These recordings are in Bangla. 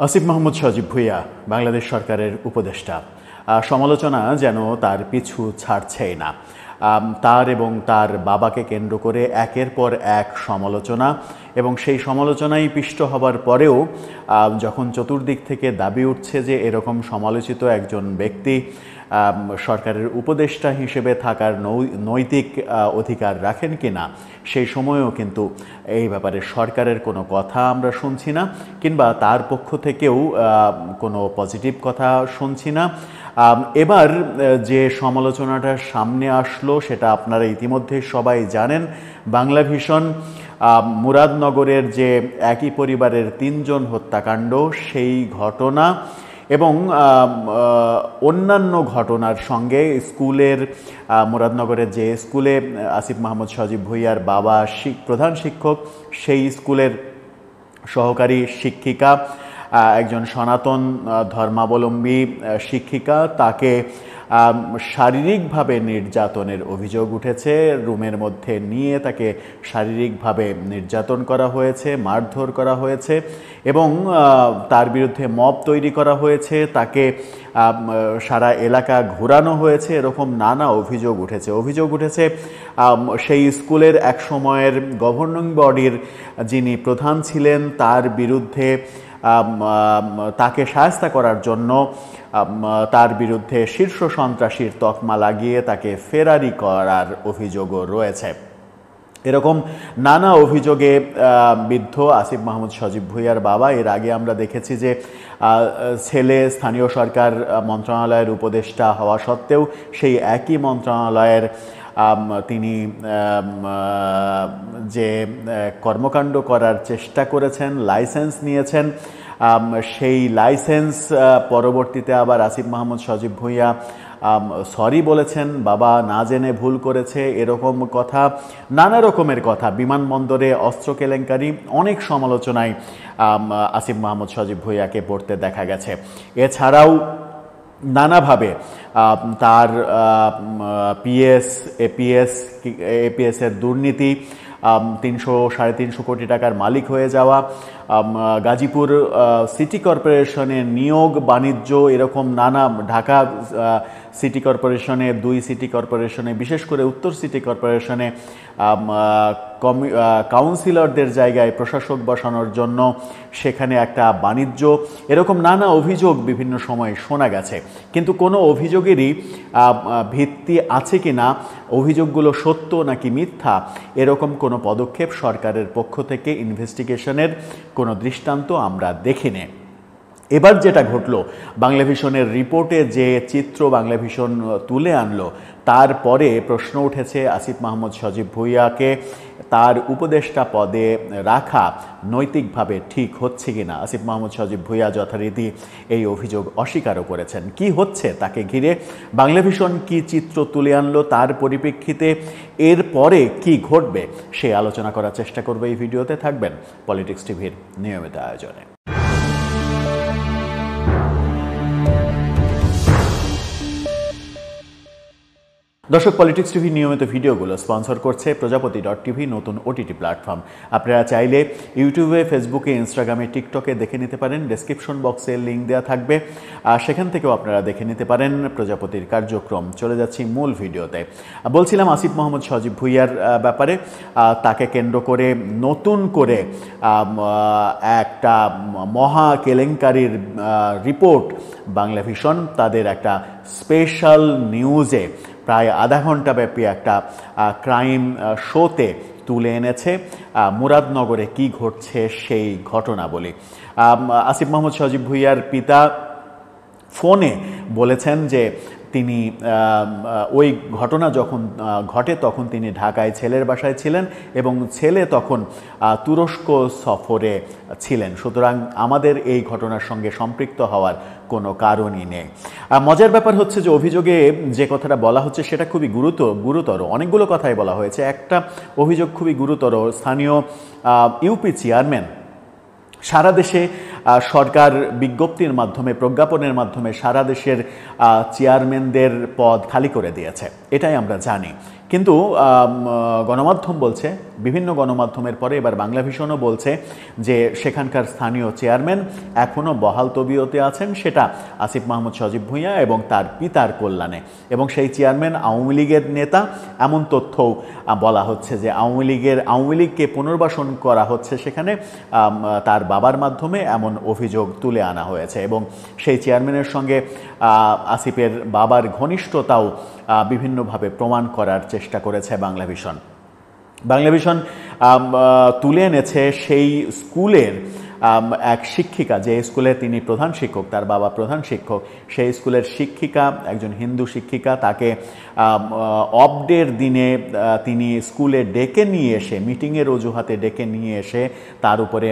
আসিফ মাহমুদ সজীব ভুঁইয়া বাংলাদেশ সরকারের উপদেষ্টা সমালোচনা যেন তার পিছু ছাড়ছেই না। তার এবং তার বাবাকে কেন্দ্র করে একের পর এক সমালোচনা এবং সেই সমালোচনায় পিষ্ট হবার পরেও যখন চতুর্দিক থেকে দাবি উঠছে যে এরকম সমালোচিত একজন ব্যক্তি সরকারের উপদেষ্টা হিসেবে থাকার নৈতিক অধিকার রাখেন কিনা, সেই সময়েও কিন্তু এই ব্যাপারে সরকারের কোনো কথা আমরা শুনছি না, কিংবা তার পক্ষ থেকেও কোনো পজিটিভ কথা শুনছি না। এবার যে সমালোচনাটা সামনে আসলো সেটা আপনারা ইতিমধ্যে সবাই জানেন। বাংলাভিশন মুরাদনগরের যে একই পরিবারের ৩ জন হত্যাকাণ্ড, সেই ঘটনা এবং অন্যান্য ঘটনার সঙ্গে স্কুলের মুরাদনগরের যে স্কুলে আসিফ মাহমুদ সজীব ভুঁইয়ার বাবা প্রধান শিক্ষক, সেই স্কুলের সহকারী শিক্ষিকা, একজন সনাতন ধর্মাবলম্বী শিক্ষিকা, তাকে শারীরিকভাবে নির্যাতনের অভিযোগ উঠেছে। রুমের মধ্যে নিয়ে তাকে শারীরিকভাবে নির্যাতন করা হয়েছে, মারধর করা হয়েছে এবং তার বিরুদ্ধে মব তৈরি করা হয়েছে, তাকে সারা এলাকা ঘোরানো হয়েছে, এরকম নানা অভিযোগ উঠেছে। সেই স্কুলের এক সময়ের গভর্নিং বডির যিনি প্রধান ছিলেন তার বিরুদ্ধে তাকে শায়েস্তা করার জন্য তার বিরুদ্ধে শীর্ষ সন্ত্রাসীর তকমা লাগিয়ে তাকে ফেরারি করার অভিযোগও রয়েছে। এরকম নানা অভিযোগে বিদ্ধ আসিফ মাহমুদ সজীব ভুঁইয়ার বাবা। এর আগে আমরা দেখেছি যে ছেলে স্থানীয় সরকার মন্ত্রণালয়ের উপদেষ্টা হওয়া সত্ত্বেও সেই একই মন্ত্রণালয়ের তিনি যে কর্মকাণ্ড করার চেষ্টা করেছেন, লাইসেন্স নিয়েছেন, সেই লাইসেন্স পরবর্তীতে আবার আসিফ মাহমুদ সজীব ভুঁইয়া সরি বলেছেন, বাবা না জেনে ভুল করেছে, এরকম কথা, নানা রকমের কথা। বিমানবন্দরে অস্ত্র কেলেঙ্কারি, অনেক সমালোচনায় আসিফ মাহমুদ সজীব ভুঁইয়াকে পড়তে দেখা গেছে। এছাড়াও নানাভাবে তার পিএস এপিএসের দুর্নীতি, 300-350 কোটি টাকার মালিক হয়ে যাওয়া, গাজীপুর সিটি কর্পোরেশনের নিয়োগ বাণিজ্য, এরকম নানা, ঢাকা সিটি কর্পোরেশনে, 2 সিটি কর্পোরেশনে, বিশেষ করে উত্তর সিটি কর্পোরেশনে কাউন্সিলরদের জায়গায় প্রশাসক বসানোর জন্য সেখানে একটা বাণিজ্য, এরকম নানা অভিযোগ বিভিন্ন সময় শোনা গেছে। কিন্তু কোনো অভিযোগেরই ভিত্তি আছে কি না, অভিযোগগুলো সত্য নাকি মিথ্যা, এরকম কোনো পদক্ষেপ সরকারের পক্ষ থেকে ইনভেস্টিগেশনের কোনো দৃষ্টান্ত আমরা দেখিনি। এবার যেটা ঘটল, বাংলাভিশনের রিপোর্টে যে চিত্র বাংলাভিশন তুলে আনলো, তারপরে প্রশ্ন উঠেছে আসিফ মাহমুদ সজীব ভুঁইয়াকে তার উপদেষ্টা পদে রাখা নৈতিকভাবে ঠিক হচ্ছে কিনা। আসিফ মাহমুদ সজীব ভুঁইয়া যথারীতি এই অভিযোগ অস্বীকারও করেছেন। কি হচ্ছে তাকে ঘিরে, বাংলাভিশন কি চিত্র তুলে আনলো, তার পরিপ্রেক্ষিতে এরপরে কি ঘটবে, সে আলোচনা করার চেষ্টা করবে এই ভিডিওতে। থাকবেন পলিটিক্স টিভির নিয়মিত আয়োজনে। দর্শক, পলিটিক্স টিভি নিয়মিত ভিডিওগুলো স্পন্সর করছে প্রজাপতি.টিভি, নতুন ওটিটি প্ল্যাটফর্ম। আপনারা চাইলে ইউটিউবে, ফেসবুকে, ইনস্টাগ্রামে, টিকটকে দেখে নিতে পারেন। ডেসক্রিপশন বক্সে লিঙ্ক দেওয়া থাকবে, সেখান থেকেও আপনারা দেখে নিতে পারেন প্রজাপতির কার্যক্রম। চলে যাচ্ছি মূল ভিডিওতে। বলছিলাম আসিফ মাহমুদ সজীব ভুঁইয়ার ব্যাপারে। তাকে কেন্দ্র করে নতুন করে একটা মহা কেলেঙ্কারির রিপোর্ট বাংলাভিশন তাদের একটা স্পেশাল নিউজে, প্রায় আধা ঘন্টা ব্যাপী একটা ক্রাইম শোতে তুলে এনেছে। মুরাদনগরে কি ঘটছে সেই ঘটনাবলী। আসিফ মাহমুদ সজীব ভুঁইয়ার পিতা ফোনে বলেছেন যে তিনি ওই ঘটনা যখন ঘটে তখন তিনি ঢাকায় ছেলের বাসায় ছিলেন এবং ছেলে তখন তুরস্ক সফরে ছিলেন, সুতরাং আমাদের এই ঘটনার সঙ্গে সম্পৃক্ত হওয়ার কোনো কারণই নেই। মজার ব্যাপার হচ্ছে যে অভিযোগে যে কথাটা বলা হচ্ছে সেটা খুবই গুরুতর। অনেকগুলো কথাই বলা হয়েছে। একটা অভিযোগ খুবই গুরুতর। স্থানীয় ইউপি চেয়ারম্যান সারা দেশে সরকার বিজ্ঞপ্তির মাধ্যমে, প্রজ্ঞাপনের মাধ্যমে সারা দেশের চেয়ারম্যানদের পদ খালি করে দিয়েছে, এটাই আমরা জানি। কিন্তু গণমাধ্যম বলছে, বিভিন্ন গণমাধ্যমের পরে এবার বাংলাভিশনও বলছে যে সেখানকার স্থানীয় চেয়ারম্যান এখনও বহাল তবিয়তে আছেন, সেটা আসিফ মাহমুদ সজীব ভূঁইয়া এবং তার পিতার কল্যাণে, এবং সেই চেয়ারম্যান আওয়ামী লীগের নেতা, এমন তথ্যও বলা হচ্ছে যে আওয়ামী লীগকে পুনর্বাসন করা হচ্ছে সেখানে তার বাবার মাধ্যমে, এমন অভিযোগ তুলে আনা হয়েছে। এবং সেই চেয়ারম্যানের সঙ্গে আসিফের বাবার ঘনিষ্ঠতাও বিভিন্নভাবে প্রমাণ করার চেষ্টা করেছে বাংলাভিশন। বাংলাভিশন তুলে এনেছে সেই স্কুলের এক শিক্ষিকা, যে স্কুলে তিনি প্রধান শিক্ষক, তার বাবা প্রধান শিক্ষক, সেই স্কুলের শিক্ষিকা, একজন হিন্দু শিক্ষিকা, তাকে অফ ডের দিনে তিনি স্কুলে ডেকে নিয়ে এসে, মিটিংয়ের অজুহাতে ডেকে নিয়ে এসে তার উপরে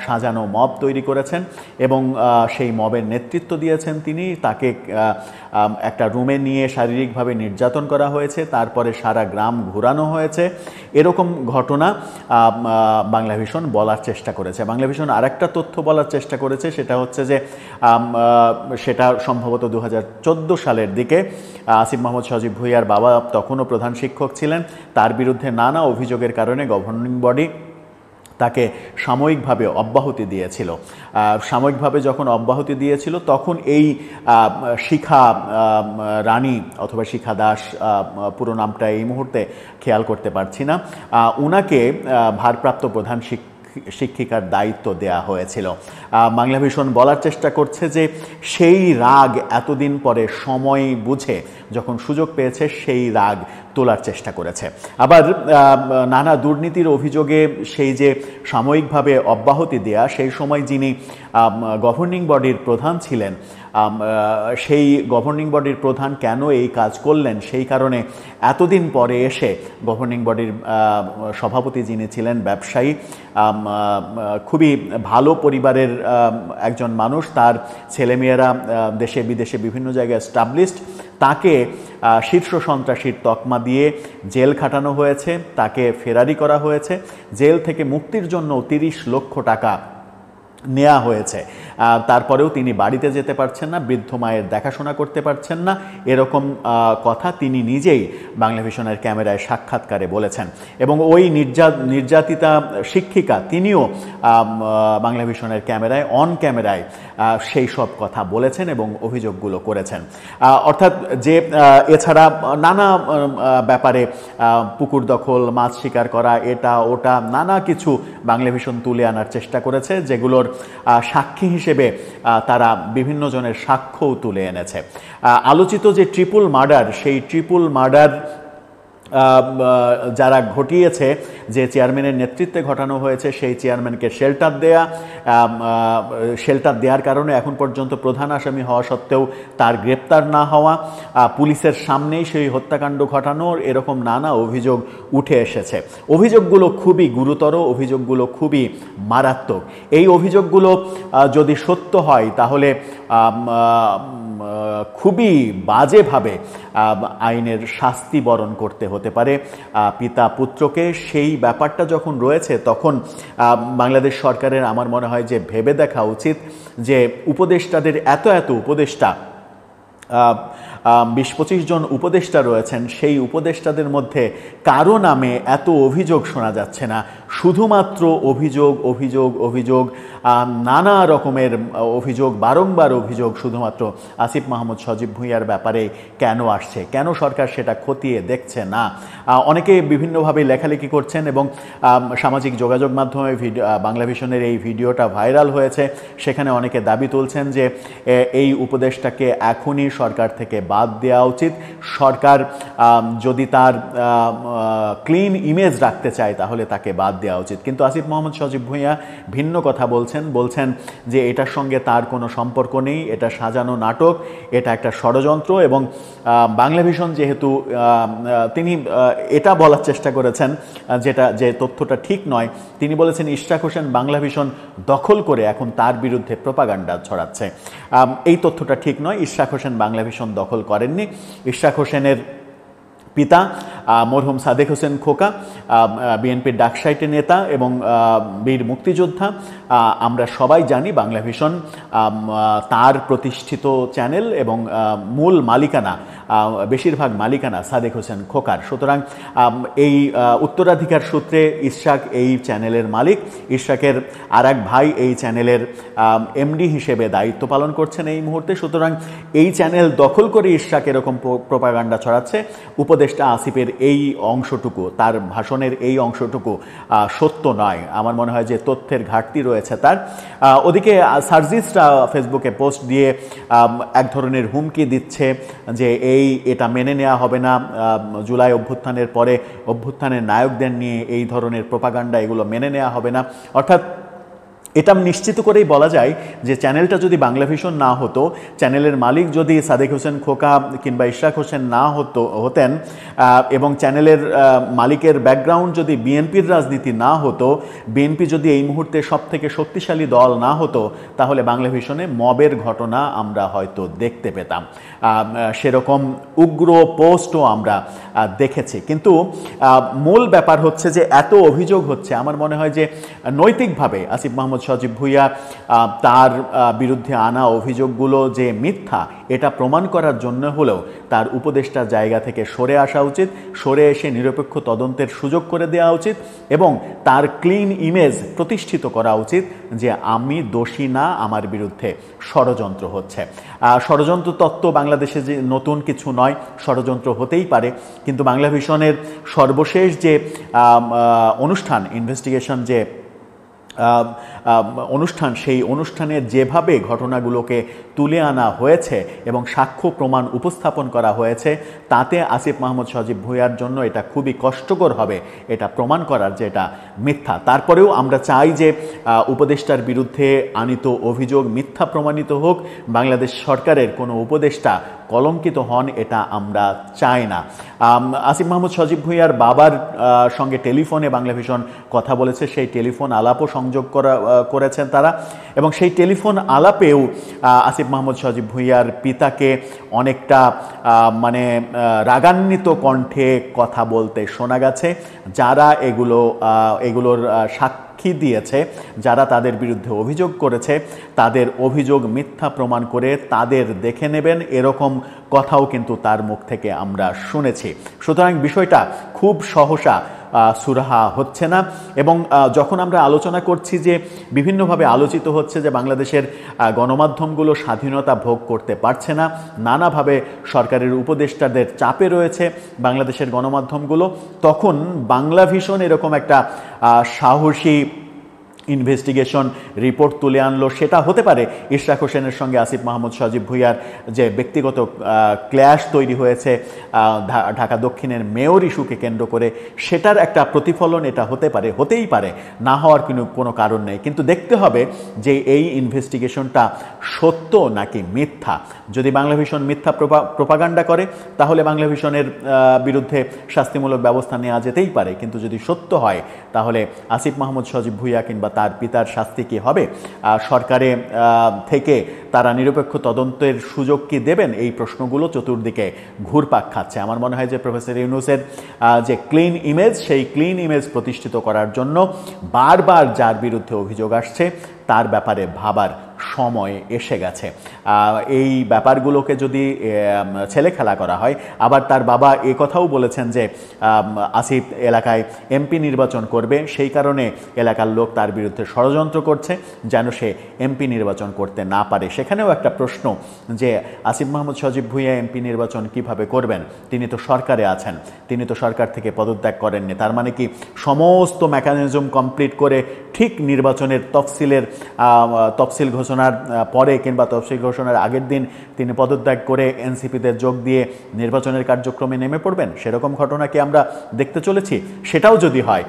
সাজানো মব তৈরি করেছেন এবং সেই মবের নেতৃত্ব দিয়েছেন তিনি। তাকে একটা রুমে নিয়ে শারীরিকভাবে নির্যাতন করা হয়েছে, তারপরে সারা গ্রাম ঘোরানো হয়েছে। এরকম ঘটনা বাংলাভিশন বলার চেষ্টা করেছে। বাংলাভিশন আরেকটা তথ্য বলার চেষ্টা করেছে, সেটা হচ্ছে যে সেটা সম্ভবত 2014 সালের দিকে আসিফ মাহমুদ সজীব ভূঁইয়ার বাবা তখনও প্রধান শিক্ষক ছিলেন, তার বিরুদ্ধে নানা অভিযোগের কারণে গভর্নিং বডি তাকে সাময়িকভাবে অব্যাহতি দিয়েছিল। সাময়িকভাবে যখন অব্যাহতি দিয়েছিল তখন এই শিখা রানী অথবা শিখা দাস, পুরো নামটা এই মুহূর্তে খেয়াল করতে পারছি না, উনাকে ভারপ্রাপ্ত প্রধান শিক্ষিকার দায়িত্ব দেয়া হয়েছিল। বাংলাভিশন বলার চেষ্টা করছে যে সেই রাগ এতদিন পরে সময় বুঝে যখন সুযোগ পেয়েছে সেই রাগ তোলার চেষ্টা করেছে। আবার নানা দুর্নীতির অভিযোগে সেই যে সাময়িকভাবে অব্যাহতি দেয়া, সেই সময় যিনি গভর্নিং বডির প্রধান ছিলেন, সেই গভর্নিং বডির প্রধান কেন এই কাজ করলেন, সেই কারণে এতদিন পরে এসে গভর্নিং বডির সভাপতি যিনি ছিলেন, ব্যবসায়ী, খুবই ভালো পরিবারের একজন মানুষ, তার ছেলেমেয়েরা দেশে বিদেশে বিভিন্ন জায়গায় এস্টাবলিশড, তাকে শীর্ষ সন্ত্রাসীর তকমা দিয়ে জেল খাটানো হয়েছে, তাকে ফেরারি করা হয়েছে, জেল থেকে মুক্তির জন্য 30 লক্ষ টাকা নেওয়া হয়েছে। তারপরেও তিনি বাড়িতে যেতে পারছেন না, বৃদ্ধ মায়ের দেখাশোনা করতে পারছেন না, এরকম কথা তিনি নিজেই বাংলাভিশনের ক্যামেরায় সাক্ষাৎকারে বলেছেন। এবং ওই নির্যাতিতা শিক্ষিকা তিনিও বাংলাভিশনের ক্যামেরায়, অন ক্যামেরায় সেই সব কথা বলেছেন এবং অভিযোগগুলো করেছেন। অর্থাৎ যে এছাড়া নানা ব্যাপারে পুকুর দখল, মাছ শিকার করা, এটা ওটা নানা কিছু বাংলাভিশন তুলে আনার চেষ্টা করেছে, যেগুলোর সাক্ষী হিসেবে তারা বিভিন্ন জনের সাক্ষ্যও তুলে এনেছে। আলোচিত যে ট্রিপল মার্ডার, সেই ট্রিপল মার্ডার যারা ঘটিয়েছে, যে চেয়ারম্যানের নেতৃত্বে ঘটানো হয়েছে, সেই চেয়ারম্যানকে শেল্টার দেওয়ার কারণে এখন পর্যন্ত প্রধান আসামি হওয়া সত্ত্বেও তার গ্রেপ্তার না হওয়া, পুলিশের সামনেই সেই হত্যাকাণ্ড ঘটানোর, এরকম নানা অভিযোগ উঠে এসেছে। অভিযোগগুলো খুবই গুরুতর, অভিযোগগুলো খুবই মারাত্মক। এই অভিযোগগুলো যদি সত্য হয় তাহলে খুবই বাজেভাবে আইনের শাস্তি বরণ করতে হতে পারে পিতা পুত্রকে। সেই ব্যাপারটা যখন রয়েছে তখন বাংলাদেশ সরকারের আমার মনে হয় যে ভেবে দেখা উচিত যে উপদেষ্টাদের এত উপদেষ্টা, 20-25 জন উপদেষ্টা রয়েছেন, সেই উপদেষ্টাদের মধ্যে কারো নামে এত অভিযোগ শোনা যাচ্ছে না। শুধুমাত্র অভিযোগ, নানা রকমের অভিযোগ, বারংবার অভিযোগ শুধুমাত্র আসিফ মাহমুদ সজীব ভূঁইয়ার ব্যাপারে কেন আসছে, কেন সরকার সেটা খতিয়ে দেখছে না। অনেকে বিভিন্নভাবে লেখালেখি করছেন এবং সামাজিক যোগাযোগ মাধ্যমে বাংলাভিশনের এই ভিডিওটা ভাইরাল হয়েছে। সেখানে অনেকে দাবি তুলছেন যে এই উপদেষ্টাকে এখনই সরকার থেকে বাদ দেওয়া উচিত। সরকার যদি তার ক্লিন ইমেজ রাখতে চায় তাহলে তাকে বাদ দেওয়া উচিত। কিন্তু আসিফ মাহমুদ সজীব ভূঁইয়া ভিন্ন কথা বলছেন যে এটার সঙ্গে তার কোনো সম্পর্ক নেই, এটা সাজানো নাটক, এটা একটা ষড়যন্ত্র। এবং বাংলাভিশন যেহেতু তিনি এটা বলার চেষ্টা করেছেন যে তথ্যটা ঠিক নয়, তিনি বলেছেন ইশরাক হোসেন বাংলাভিশন দখল করে এখন তার বিরুদ্ধে প্রোপাগান্ডা ছড়াচ্ছে। এই তথ্যটা ঠিক নয়। ইশরাক হোসেন বাংলাভিশন দখল করেননি। ইশরাক হোসেনের পিতা মরহুম সাদেক হোসেন খোকা বিএনপির ডাকসাইটের নেতা এবং বীর মুক্তিযোদ্ধা। আমরা সবাই জানি বাংলা ভিশন তার প্রতিষ্ঠিত চ্যানেল এবং মূল মালিকানা, বেশিরভাগ মালিকানা সাদেক হোসেন খোকার। সুতরাং এই উত্তরাধিকার সূত্রে ইশরাক এই চ্যানেলের মালিক। ইশরাকের আর এক ভাই এই চ্যানেলের এমডি হিসেবে দায়িত্ব পালন করছেন এই মুহূর্তে। সুতরাং এই চ্যানেল দখল করে ইশরাক এরকম প্রোপাগান্ডা ছড়াচ্ছে। উপদেষ্টা আসিফের এই অংশটুকু, তার ভাষণের এই অংশটুকু সত্য নয়। আমার মনে হয় যে তথ্যের ঘাটতি রয়েছে তার। ওদিকে সার্জিসরা ফেসবুকে পোস্ট দিয়ে এক ধরনের হুমকি দিচ্ছে যে এটা মেনে নেওয়া হবে না, জুলাই অভ্যুত্থানের পরে অভ্যুত্থানের নায়কদের নিয়ে এই ধরনের প্রোপাগান্ডা, এগুলো মেনে নেওয়া হবে না। অর্থাৎ এটা নিশ্চিত করেই বলা যায় যে চ্যানেলটা যদি বাংলা ভিশন না হতো, চ্যানেলের মালিক যদি সাদেক হোসেন খোকা কিংবা ইশরাক হোসেন না হতেন এবং চ্যানেলের মালিকের ব্যাকগ্রাউন্ড যদি বিএনপির রাজনীতি না হতো, বিএনপি যদি এই মুহূর্তে সবথেকে শক্তিশালী দল না হতো, তাহলে বাংলা ভিশনে মবের ঘটনা আমরা হয়তো দেখতে পেতাম। সেরকম উগ্র পোস্টও আমরা দেখেছি। কিন্তু মূল ব্যাপার হচ্ছে যে এত অভিযোগ হচ্ছে, আমার মনে হয় যে নৈতিকভাবে আসিফ মাহমুদ সজীব ভুঁইয়া তার বিরুদ্ধে আনা অভিযোগগুলো যে মিথ্যা, এটা প্রমাণ করার জন্য হলেও তার উপদেষ্টার জায়গা থেকে সরে আসা উচিত, সরে এসে নিরপেক্ষ তদন্তের সুযোগ করে দেওয়া উচিত এবং তার ক্লিন ইমেজ প্রতিষ্ঠিত করা উচিত যে আমি দোষী না, আমার বিরুদ্ধে ষড়যন্ত্র হচ্ছে। ষড়যন্ত্র তত্ত্ব বাংলাদেশে যে নতুন কিছু নয়, ষড়যন্ত্র হতেই পারে। কিন্তু বাংলা ভিশনের সর্বশেষ যে অনুষ্ঠান, ইনভেস্টিগেশন যে অনুষ্ঠান, সেই অনুষ্ঠানের যেভাবে ঘটনাগুলোকে তুলে আনা হয়েছে এবং সাক্ষ্য প্রমাণ উপস্থাপন করা হয়েছে, তাতে আসিফ মাহমুদ সজীব ভুঁইয়ার জন্য এটা খুবই কষ্টকর হবে এটা প্রমাণ করার যে এটা মিথ্যা। তারপরেও আমরা চাই যে উপদেষ্টার বিরুদ্ধে আনিত অভিযোগ মিথ্যা প্রমাণিত হোক, বাংলাদেশ সরকারের কোনো উপদেষ্টা কলঙ্কিত হন, এটা আমরা চাই না। আসিফ মাহমুদ সজীব ভুঁইয়ার বাবার সঙ্গে টেলিফোনে বাংলা ভিশন কথা বলেছে, সেই টেলিফোন আলাপও সংযোগ করেছেন তারা এবং সেই টেলিফোন আলাপেও আসিফ মাহমুদ সজীব ভুঁইয়ার পিতাকে অনেকটা মানে রাগান্বিত কণ্ঠে কথা বলতে শোনা গেছে। যারা এগুলোর সাক্ষী দিয়েছে, যারা তাদের বিরুদ্ধে অভিযোগ করেছে, তাদের অভিযোগ মিথ্যা প্রমাণ করে তাদের দেখে নেবেন, এরকম কথাও কিন্তু তার মুখ থেকে আমরা শুনেছি। সুতরাং বিষয়টা খুব সহসা সুরাহা হচ্ছে না। এবং যখন আমরা আলোচনা করছি যে বিভিন্নভাবে আলোচিত হচ্ছে যে বাংলাদেশের গণমাধ্যমগুলো স্বাধীনতা ভোগ করতে পারছে না, নানাভাবে সরকারের উপদেষ্টাদের চাপে রয়েছে বাংলাদেশের গণমাধ্যমগুলো, তখন বাংলা ভিশন এরকম একটা সাহসী ইনভেস্টিগেশন রিপোর্ট তুলে আনলো। সেটা হতে পারে ইশরাক হোসেনের সঙ্গে আসিফ মাহমুদ সজীব ভুঁইয়ার যে ব্যক্তিগত ক্ল্যাশ তৈরি হয়েছে ঢাকা দক্ষিণের মেয়র ইস্যুকে কেন্দ্র করে, সেটার একটা প্রতিফলন এটা হতে পারে, হতেই পারে, না হওয়ার কোনো কারণ নেই। কিন্তু দেখতে হবে যে এই ইনভেস্টিগেশনটা সত্য নাকি মিথ্যা। যদি বাংলা ভিশন মিথ্যা প্রোপাগান্ডা করে, তাহলে বাংলা ভিশনের বিরুদ্ধে শাস্তিমূলক ব্যবস্থা নেওয়া যেতেই পারে। কিন্তু যদি সত্য হয়, তাহলে আসিফ মাহমুদ সজীব ভুঁইয়া কিংবা তার পিতার শাস্তি কি হবে? সরকারে থেকে তারা নিরপেক্ষ তদন্তের সুযোগ কি দেবেন? এই প্রশ্নগুলো চতুর্দিকে ঘুরপাক খাচ্ছে। আমার মনে হয় যে প্রফেসর ইউনূসের যে ক্লিন ইমেজ, সেই ক্লিন ইমেজ প্রতিষ্ঠিত করার জন্য বারবার যার বিরুদ্ধে অভিযোগ আসছে, তার ব্যাপারে ভাবার সময় এসে গেছে। এই ব্যাপারগুলোকে যদি ছেলে খেলা করা হয়, আবার তার বাবা এ কথাও বলেছেন যে আসিফ এলাকায় এমপি নির্বাচন করবে, সেই কারণে এলাকার লোক তার বিরুদ্ধে ষড়যন্ত্র করছে যেন সে এমপি নির্বাচন করতে না পারে। সেখানেও একটা প্রশ্ন যে আসিফ মাহমুদ সজীব ভুঁইয়া এমপি নির্বাচন কিভাবে করবেন? তিনি তো সরকারে আছেন, তিনি তো সরকার থেকে পদত্যাগ করেননি। তার মানে কি সমস্ত মেকানিজম কমপ্লিট করে ঠিক নির্বাচনের তফসিল ঘোষণার পরে কিংবা তফসিল ঘোষণার আগের দিন তিনি পদত্যাগ করে এনসিপিতে যোগ দিয়ে নির্বাচনের কার্যক্রমে নেমে পড়বেন? সেরকম ঘটনা কি আমরা দেখতে চলেছি? সেটাও যদি হয়,